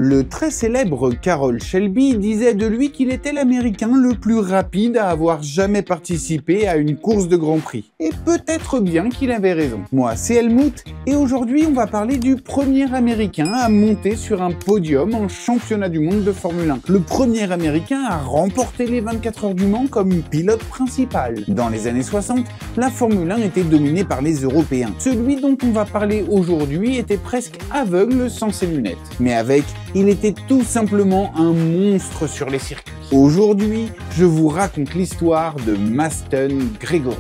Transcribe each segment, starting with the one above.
Le très célèbre Carroll Shelby disait de lui qu'il était l'Américain le plus rapide à avoir jamais participé à une course de Grand Prix. Et peut-être bien qu'il avait raison. Moi, c'est Helmut, et aujourd'hui on va parler du premier Américain à monter sur un podium en championnat du monde de Formule 1. Le premier Américain à remporter les 24 heures du Mans comme pilote principal. Dans les années 60, la Formule 1 était dominée par les Européens. Celui dont on va parler aujourd'hui était presque aveugle sans ses lunettes. Mais avec, il était tout simplement un monstre sur les circuits. Aujourd'hui, je vous raconte l'histoire de Maston Gregory.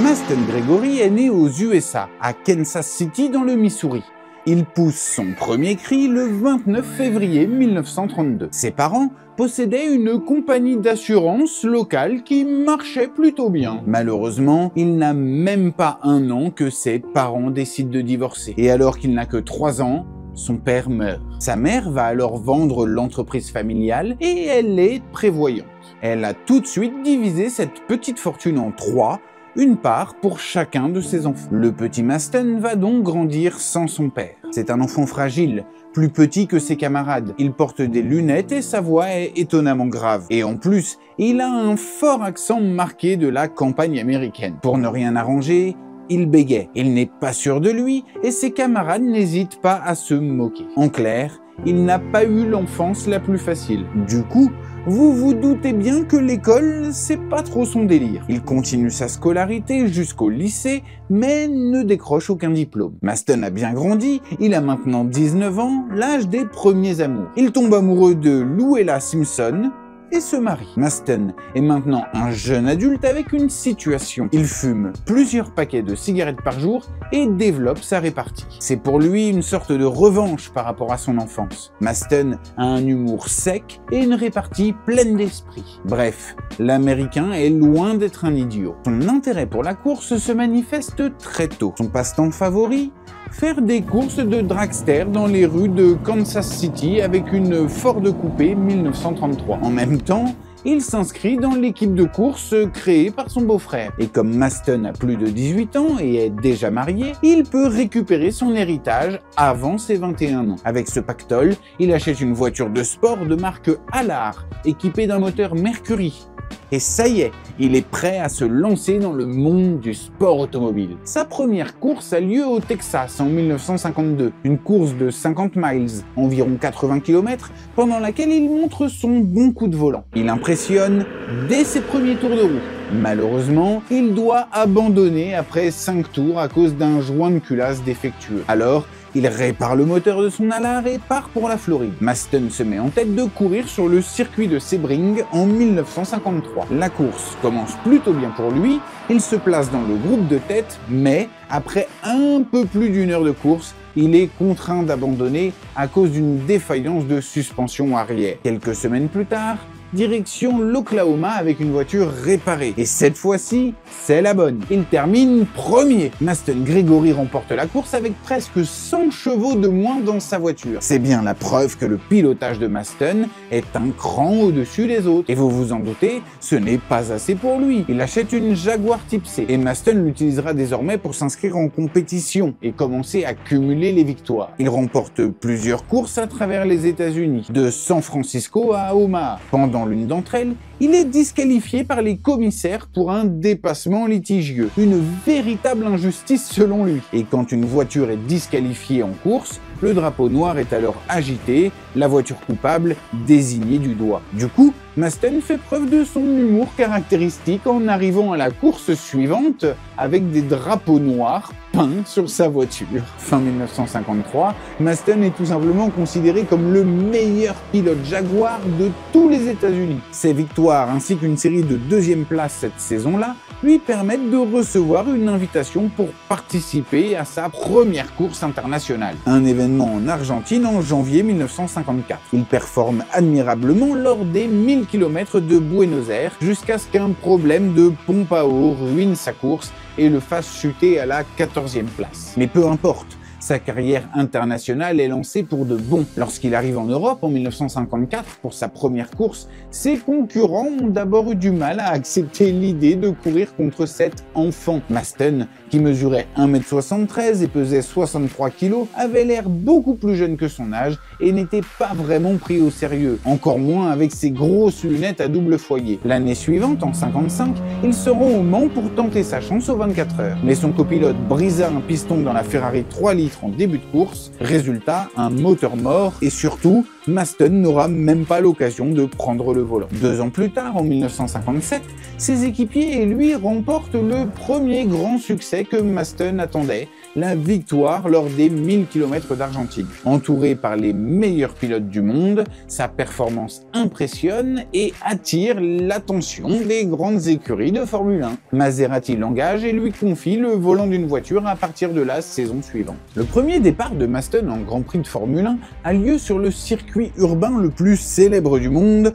Maston Gregory est né aux USA, à Kansas City dans le Missouri. Il pousse son premier cri le 29 février 1932. Ses parents possédaient une compagnie d'assurance locale qui marchait plutôt bien. Malheureusement, il n'a même pas un an que ses parents décident de divorcer. Et alors qu'il n'a que 3 ans, son père meurt. Sa mère va alors vendre l'entreprise familiale et elle est prévoyante. Elle a tout de suite divisé cette petite fortune en 3, une part pour chacun de ses enfants. Le petit Maston va donc grandir sans son père. C'est un enfant fragile, plus petit que ses camarades. Il porte des lunettes et sa voix est étonnamment grave. Et en plus, il a un fort accent marqué de la campagne américaine. Pour ne rien arranger, il bégaye. Il n'est pas sûr de lui et ses camarades n'hésitent pas à se moquer. En clair, il n'a pas eu l'enfance la plus facile. Du coup, vous vous doutez bien que l'école, c'est pas trop son délire. Il continue sa scolarité jusqu'au lycée, mais ne décroche aucun diplôme. Maston a bien grandi, il a maintenant 19 ans, l'âge des premiers amours. Il tombe amoureux de Louella Simpson et se marie. Maston est maintenant un jeune adulte avec une situation. Il fume plusieurs paquets de cigarettes par jour et développe sa répartie. C'est pour lui une sorte de revanche par rapport à son enfance. Maston a un humour sec et une répartie pleine d'esprit. Bref, l'Américain est loin d'être un idiot. Son intérêt pour la course se manifeste très tôt. Son passe-temps favori ? Faire des courses de dragster dans les rues de Kansas City avec une Ford Coupé 1933. En même temps, il s'inscrit dans l'équipe de course créée par son beau-frère. Et comme Maston a plus de 18 ans et est déjà marié, il peut récupérer son héritage avant ses 21 ans. Avec ce pactole, il achète une voiture de sport de marque Allard, équipée d'un moteur Mercury. Et ça y est, il est prêt à se lancer dans le monde du sport automobile. Sa première course a lieu au Texas en 1952, une course de 50 miles, environ 80 km, pendant laquelle il montre son bon coup de volant. Il impressionne dès ses premiers tours de roue. Malheureusement, il doit abandonner après 5 tours à cause d'un joint de culasse défectueux. Alors, il répare le moteur de son Allard et part pour la Floride. Maston se met en tête de courir sur le circuit de Sebring en 1953. La course commence plutôt bien pour lui, il se place dans le groupe de tête, mais après un peu plus d'1 heure de course, il est contraint d'abandonner à cause d'une défaillance de suspension arrière. Quelques semaines plus tard, direction l'Oklahoma avec une voiture réparée. Et cette fois-ci, c'est la bonne. Il termine premier. Maston Gregory remporte la course avec presque 100 chevaux de moins dans sa voiture. C'est bien la preuve que le pilotage de Maston est un cran au-dessus des autres. Et vous vous en doutez, ce n'est pas assez pour lui. Il achète une Jaguar Type C. Et Maston l'utilisera désormais pour s'inscrire en compétition et commencer à cumuler les victoires. Il remporte plusieurs courses à travers les États-Unis, de San Francisco à Omaha. Pendant l'une d'entre elles, il est disqualifié par les commissaires pour un dépassement litigieux. Une véritable injustice selon lui. Et quand une voiture est disqualifiée en course, le drapeau noir est alors agité, la voiture coupable désignée du doigt. Du coup, Maston fait preuve de son humour caractéristique en arrivant à la course suivante avec des drapeaux noirs peints sur sa voiture. Fin 1953, Maston est tout simplement considéré comme le meilleur pilote Jaguar de tous les États-Unis. Ses victoires ainsi qu'une série de 2e places cette saison-là lui permettent de recevoir une invitation pour participer à sa première course internationale, un événement en Argentine en janvier 1954. Il performe admirablement lors des 1000 km de Buenos Aires jusqu'à ce qu'un problème de pompe à eau ruine sa course et le fasse chuter à la 14e place. Mais peu importe, Sa carrière internationale est lancée pour de bon. Lorsqu'il arrive en Europe en 1954 pour sa première course, ses concurrents ont d'abord eu du mal à accepter l'idée de courir contre cet enfant. Maston, qui mesurait 1,73 m et pesait 63 kg, avait l'air beaucoup plus jeune que son âge et n'était pas vraiment pris au sérieux, encore moins avec ses grosses lunettes à double foyer. L'année suivante, en 55, il se rend au Mans pour tenter sa chance aux 24 heures. Mais son copilote brisa un piston dans la Ferrari 3 litres en début de course. Résultat, un moteur mort et surtout, Maston n'aura même pas l'occasion de prendre le volant. 2 ans plus tard, en 1957, ses équipiers et lui remportent le premier grand succès que Maston attendait, la victoire lors des 1000 km d'Argentine. Entouré par les meilleurs pilotes du monde, sa performance impressionne et attire l'attention des grandes écuries de Formule 1. Maserati l'engage et lui confie le volant d'une voiture à partir de la saison suivante. Le premier départ de Maston en Grand Prix de Formule 1 a lieu sur le circuit urbain le plus célèbre du monde,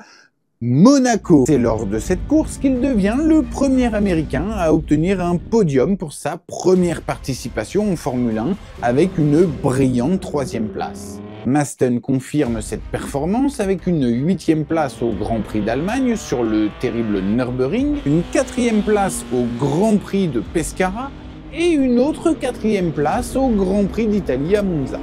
Monaco. C'est lors de cette course qu'il devient le premier Américain à obtenir un podium pour sa première participation en Formule 1 avec une brillante 3e place. Maston confirme cette performance avec une 8e place au Grand Prix d'Allemagne sur le terrible Nürburgring, une 4e place au Grand Prix de Pescara et une autre 4e place au Grand Prix d'Italie à Monza.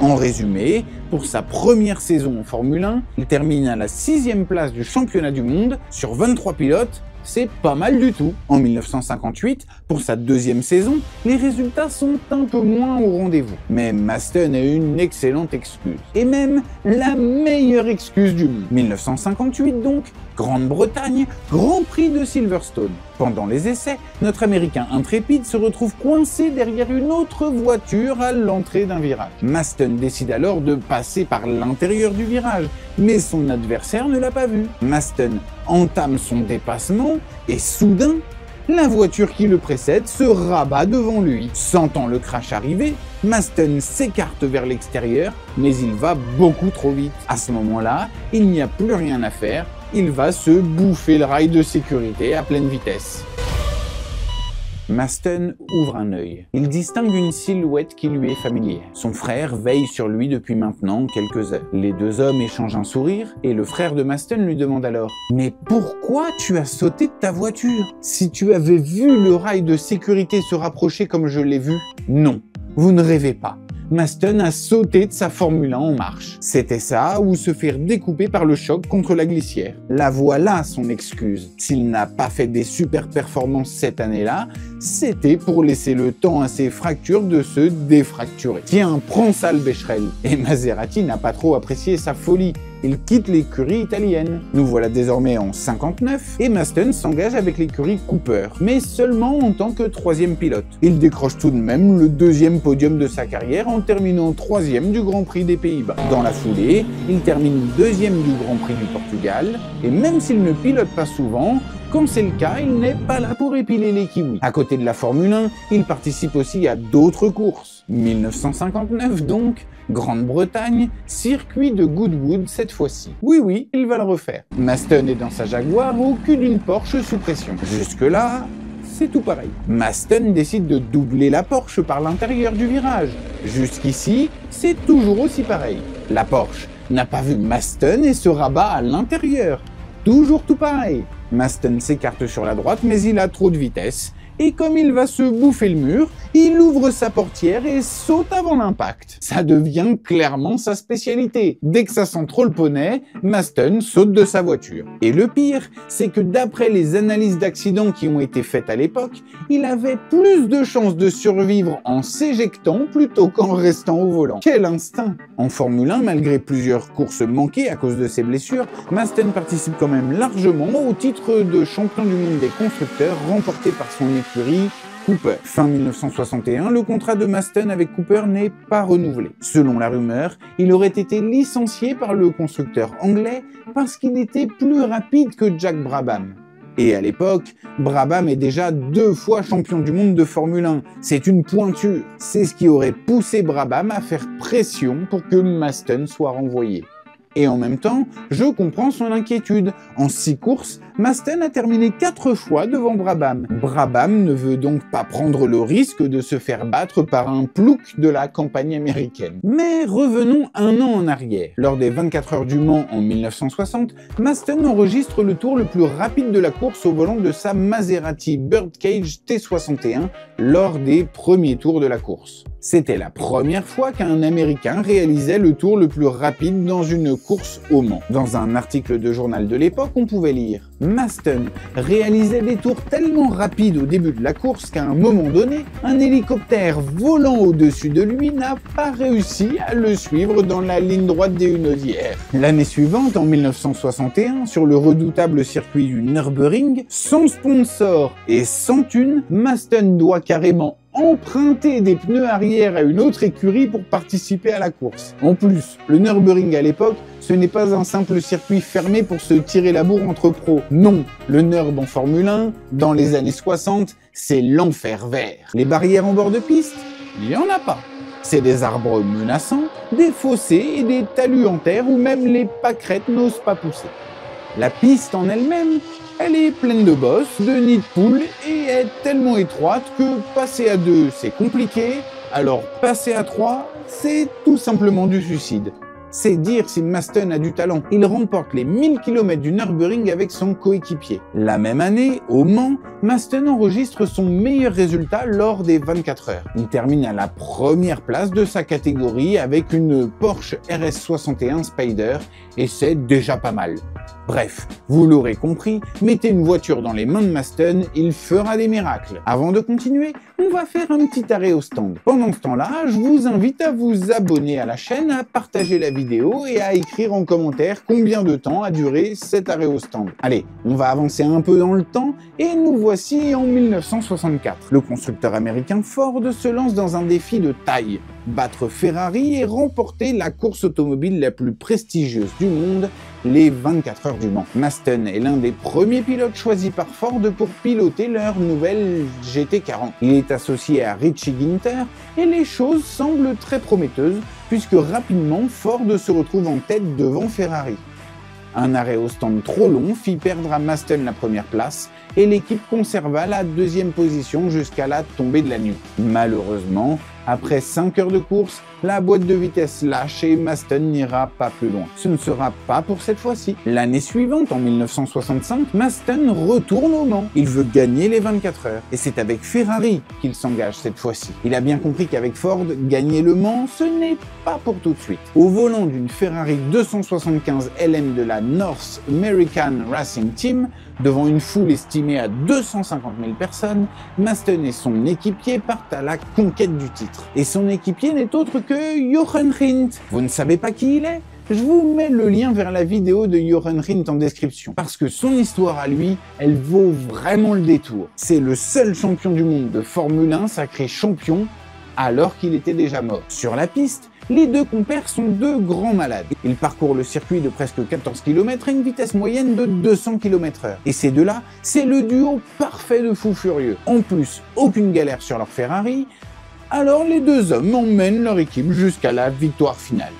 En résumé, pour sa première saison en Formule 1, il termine à la 6e place du championnat du monde sur 23 pilotes. C'est pas mal du tout. En 1958, pour sa 2e saison, les résultats sont un peu moins au rendez-vous. Mais Maston a une excellente excuse. Et même la meilleure excuse du monde. 1958 donc, Grande-Bretagne, Grand Prix de Silverstone. Pendant les essais, notre Américain intrépide se retrouve coincé derrière une autre voiture à l'entrée d'un virage. Maston décide alors de passer par l'intérieur du virage, mais son adversaire ne l'a pas vu. Maston entame son dépassement et soudain, la voiture qui le précède se rabat devant lui. Sentant le crash arriver, Maston s'écarte vers l'extérieur, mais il va beaucoup trop vite. À ce moment-là, il n'y a plus rien à faire. Il va se bouffer le rail de sécurité à pleine vitesse. Maston ouvre un œil. Il distingue une silhouette qui lui est familière. Son frère veille sur lui depuis maintenant quelques heures. Les deux hommes échangent un sourire et le frère de Maston lui demande alors « Mais pourquoi tu as sauté de ta voiture? Si tu avais vu le rail de sécurité se rapprocher comme je l'ai vu, non, vous ne rêvez pas. » Maston a sauté de sa Formule 1 en marche. C'était ça ou se faire découper par le choc contre la glissière. La voilà son excuse. S'il n'a pas fait des super performances cette année-là, c'était pour laisser le temps à ses fractures de se défracturer. Tiens, prends ça le Becherel. Et Maserati n'a pas trop apprécié sa folie. Il quitte l'écurie italienne. Nous voilà désormais en 59 et Maston s'engage avec l'écurie Cooper, mais seulement en tant que 3e pilote. Il décroche tout de même le 2e podium de sa carrière en terminant 3e du Grand Prix des Pays-Bas. Dans la foulée, il termine 2e du Grand Prix du Portugal et même s'il ne pilote pas souvent, quand c'est le cas, il n'est pas là pour épiler les kiwis. À côté de la Formule 1, il participe aussi à d'autres courses. 1959 donc, Grande-Bretagne, circuit de Goodwood cette fois-ci. Oui, il va le refaire. Maston est dans sa Jaguar au cul d'une Porsche sous pression. Jusque-là, c'est tout pareil. Maston décide de doubler la Porsche par l'intérieur du virage. Jusqu'ici, c'est toujours aussi pareil. La Porsche n'a pas vu Maston et se rabat à l'intérieur. Toujours tout pareil. Maston s'écarte sur la droite, mais il a trop de vitesse. Et comme il va se bouffer le mur, il ouvre sa portière et saute avant l'impact. Ça devient clairement sa spécialité. Dès que ça sent trop le poney, Maston saute de sa voiture. Et le pire, c'est que d'après les analyses d'accidents qui ont été faites à l'époque, il avait plus de chances de survivre en s'éjectant plutôt qu'en restant au volant. Quel instinct! En Formule 1, malgré plusieurs courses manquées à cause de ses blessures, Maston participe quand même largement au titre de champion du monde des constructeurs remporté par son écurie Cooper. Fin 1961, le contrat de Maston avec Cooper n'est pas renouvelé. Selon la rumeur, il aurait été licencié par le constructeur anglais parce qu'il était plus rapide que Jack Brabham. Et à l'époque, Brabham est déjà 2 fois champion du monde de Formule 1. C'est une pointure. C'est ce qui aurait poussé Brabham à faire pression pour que Maston soit renvoyé. Et en même temps, je comprends son inquiétude. En 6 courses, Masten a terminé 4 fois devant Brabham. Brabham ne veut donc pas prendre le risque de se faire battre par un plouc de la campagne américaine. Mais revenons un an en arrière. Lors des 24 heures du Mans en 1960, Masten enregistre le tour le plus rapide de la course au volant de sa Maserati Birdcage T61 lors des premiers tours de la course. C'était la première fois qu'un Américain réalisait le tour le plus rapide dans une course au Mans. Dans un article de journal de l'époque, on pouvait lire « Masten réalisait des tours tellement rapides au début de la course qu'à un moment donné, un hélicoptère volant au-dessus de lui n'a pas réussi à le suivre dans la ligne droite des Hunaudières. » L'année suivante, en 1961, sur le redoutable circuit du Nürburgring, sans sponsor et sans thune, Masten doit carrément emprunter des pneus arrière à une autre écurie pour participer à la course. En plus, le Nürburgring à l'époque, ce n'est pas un simple circuit fermé pour se tirer la bourre entre pros. Non, le Nürb en Formule 1, dans les années 60, c'est l'enfer vert. Les barrières en bord de piste, il n'y en a pas. C'est des arbres menaçants, des fossés et des talus en terre où même les pâquerettes n'osent pas pousser. La piste en elle-même, elle est pleine de bosses, de nids de poules et est tellement étroite que passer à 2 c'est compliqué, alors passer à 3 c'est tout simplement du suicide. C'est dire si Masten a du talent. Il remporte les 1000 km du Nürburgring avec son coéquipier. La même année, au Mans, Masten enregistre son meilleur résultat lors des 24 heures. Il termine à la première place de sa catégorie avec une Porsche RS61 Spyder et c'est déjà pas mal. Bref, vous l'aurez compris, mettez une voiture dans les mains de Masten, il fera des miracles. Avant de continuer, on va faire un petit arrêt au stand. Pendant ce temps-là, je vous invite à vous abonner à la chaîne, à partager la vidéo et à écrire en commentaire combien de temps a duré cet arrêt au stand. Allez, on va avancer un peu dans le temps et nous voici en 1964. Le constructeur américain Ford se lance dans un défi de taille. Battre Ferrari et remporter la course automobile la plus prestigieuse du monde, les 24 heures du Mans. Masten est l'un des premiers pilotes choisis par Ford pour piloter leur nouvelle GT40. Il est associé à Richie Ginter et les choses semblent très prometteuses puisque rapidement Ford se retrouve en tête devant Ferrari. Un arrêt au stand trop long fit perdre à Masten la première place et l'équipe conserva la deuxième position jusqu'à la tombée de la nuit. Malheureusement, après 5 heures de course, la boîte de vitesse lâche et Masten n'ira pas plus loin. Ce ne sera pas pour cette fois-ci. L'année suivante, en 1965, Masten retourne au Mans. Il veut gagner les 24 heures. Et c'est avec Ferrari qu'il s'engage cette fois-ci. Il a bien compris qu'avec Ford, gagner le Mans, ce n'est pas pour tout de suite. Au volant d'une Ferrari 275 LM de la North American Racing Team, devant une foule estimée à 250 000 personnes, Masten et son équipier partent à la conquête du titre. Et son équipier n'est autre que Jochen Rindt. Vous ne savez pas qui il est ? Je vous mets le lien vers la vidéo de Jochen Rindt en description, parce que son histoire à lui, elle vaut vraiment le détour. C'est le seul champion du monde de Formule 1 sacré champion alors qu'il était déjà mort. Sur la piste, les deux compères sont deux grands malades. Ils parcourent le circuit de presque 14 km à une vitesse moyenne de 200 km/h. Et ces deux-là, c'est le duo parfait de fous furieux. En plus, aucune galère sur leur Ferrari, alors les deux hommes emmènent leur équipe jusqu'à la victoire finale.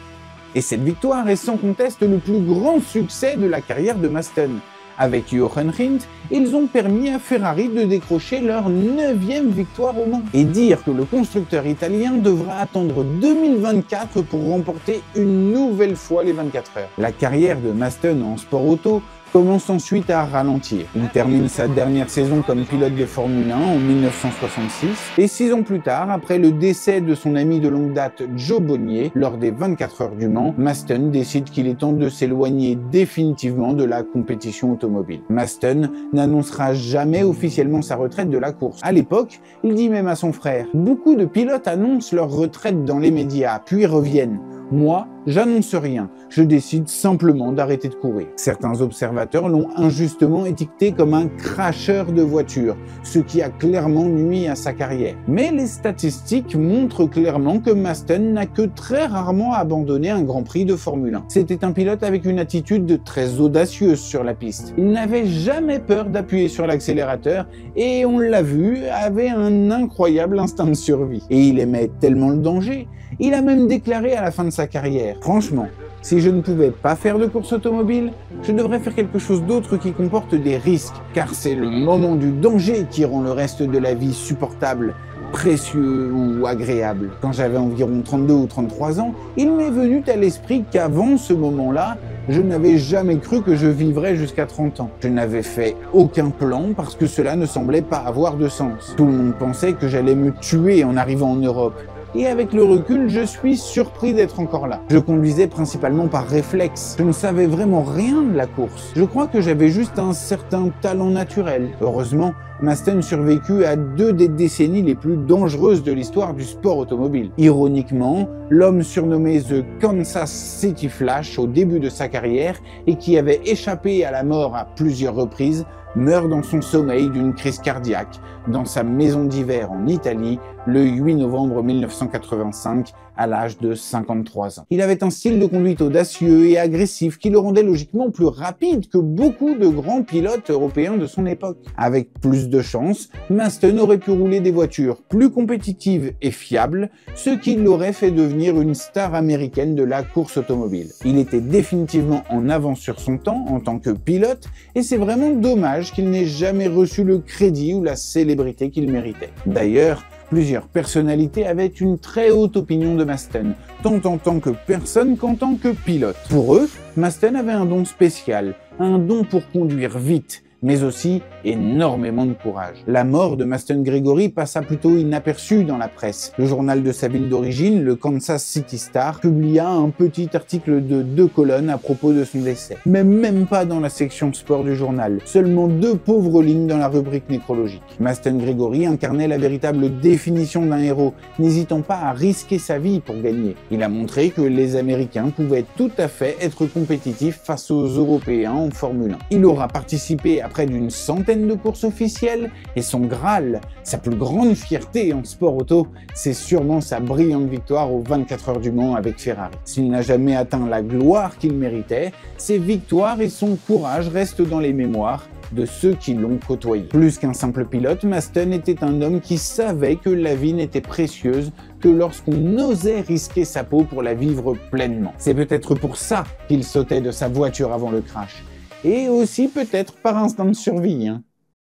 Et cette victoire est sans conteste le plus grand succès de la carrière de Masten. Avec Jochen Rindt, ils ont permis à Ferrari de décrocher leur 9e victoire au Mans. Et dire que le constructeur italien devra attendre 2024 pour remporter une nouvelle fois les 24 heures. La carrière de Masten en sport auto commence ensuite à ralentir. Il termine sa dernière saison comme pilote de Formule 1 en 1966 et 6 ans plus tard, après le décès de son ami de longue date Joe Bonnier lors des 24 heures du Mans, Masten décide qu'il est temps de s'éloigner définitivement de la compétition automobile. Masten n'annoncera jamais officiellement sa retraite de la course. À l'époque, il dit même à son frère « Beaucoup de pilotes annoncent leur retraite dans les médias, puis reviennent. Moi, j'annonce rien, je décide simplement d'arrêter de courir. » Certains observateurs l'ont injustement étiqueté comme un cracheur de voitures, ce qui a clairement nui à sa carrière. Mais les statistiques montrent clairement que Masten n'a que très rarement abandonné un Grand Prix de Formule 1. C'était un pilote avec une attitude très audacieuse sur la piste. Il n'avait jamais peur d'appuyer sur l'accélérateur et, on l'a vu, avait un incroyable instinct de survie. Et il aimait tellement le danger, il a même déclaré à la fin de sa carrière « Franchement, Si je ne pouvais pas faire de course automobile, je devrais faire quelque chose d'autre qui comporte des risques, car c'est le moment du danger qui rend le reste de la vie supportable, précieux ou agréable. Quand j'avais environ 32 ou 33 ans, il m'est venu à l'esprit qu'avant ce moment-là, je n'avais jamais cru que je vivrais jusqu'à 30 ans. Je n'avais fait aucun plan parce que cela ne semblait pas avoir de sens. Tout le monde pensait que j'allais me tuer en arrivant en Europe. Et avec le recul, je suis surpris d'être encore là. Je conduisais principalement par réflexe. Je ne savais vraiment rien de la course. Je crois que j'avais juste un certain talent naturel. Heureusement, Masten survécut à 2 des décennies les plus dangereuses de l'histoire du sport automobile. Ironiquement, l'homme surnommé The Kansas City Flash au début de sa carrière et qui avait échappé à la mort à plusieurs reprises, meurt dans son sommeil d'une crise cardiaque dans sa maison d'hiver en Italie le 8 novembre 1985 à l'âge de 53 ans. Il avait un style de conduite audacieux et agressif qui le rendait logiquement plus rapide que beaucoup de grands pilotes européens de son époque. Avec plus de chance, Masten aurait pu rouler des voitures plus compétitives et fiables, ce qui l'aurait fait devenir une star américaine de la course automobile. Il était définitivement en avance sur son temps en tant que pilote et c'est vraiment dommage qu'il n'ait jamais reçu le crédit ou la célébrité qu'il méritait. D'ailleurs, plusieurs personnalités avaient une très haute opinion de Masten, tant en tant que personne qu'en tant que pilote. Pour eux, Masten avait un don spécial, un don pour conduire vite, mais aussi énormément de courage. La mort de Masten Gregory passa plutôt inaperçue dans la presse. Le journal de sa ville d'origine, le Kansas City Star, publia un petit article de 2 colonnes à propos de son décès. Mais même pas dans la section sport du journal, seulement 2 pauvres lignes dans la rubrique nécrologique. Masten Gregory incarnait la véritable définition d'un héros, n'hésitant pas à risquer sa vie pour gagner. Il a montré que les Américains pouvaient tout à fait être compétitifs face aux Européens en Formule 1. Il aura participé à près d'une centaine de courses officielles et son Graal, sa plus grande fierté en sport auto, c'est sûrement sa brillante victoire aux 24 heures du Mans avec Ferrari. S'il n'a jamais atteint la gloire qu'il méritait, ses victoires et son courage restent dans les mémoires de ceux qui l'ont côtoyé. Plus qu'un simple pilote, Masten était un homme qui savait que la vie n'était précieuse que lorsqu'on osait risquer sa peau pour la vivre pleinement. C'est peut-être pour ça qu'il sautait de sa voiture avant le crash. Et aussi peut-être par instinct de survie.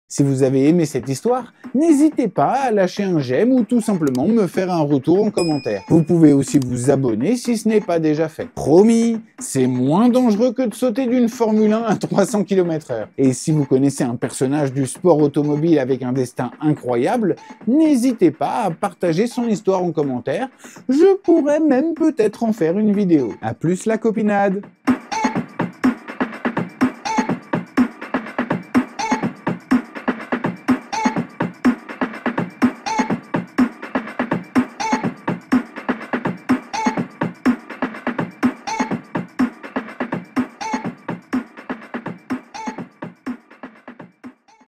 Si vous avez aimé cette histoire, n'hésitez pas à lâcher un j'aime ou tout simplement me faire un retour en commentaire. Vous pouvez aussi vous abonner si ce n'est pas déjà fait. Promis, c'est moins dangereux que de sauter d'une Formule 1 à 300 km/h. Et si vous connaissez un personnage du sport automobile avec un destin incroyable, n'hésitez pas à partager son histoire en commentaire. Je pourrais même peut-être en faire une vidéo. A plus la copinade!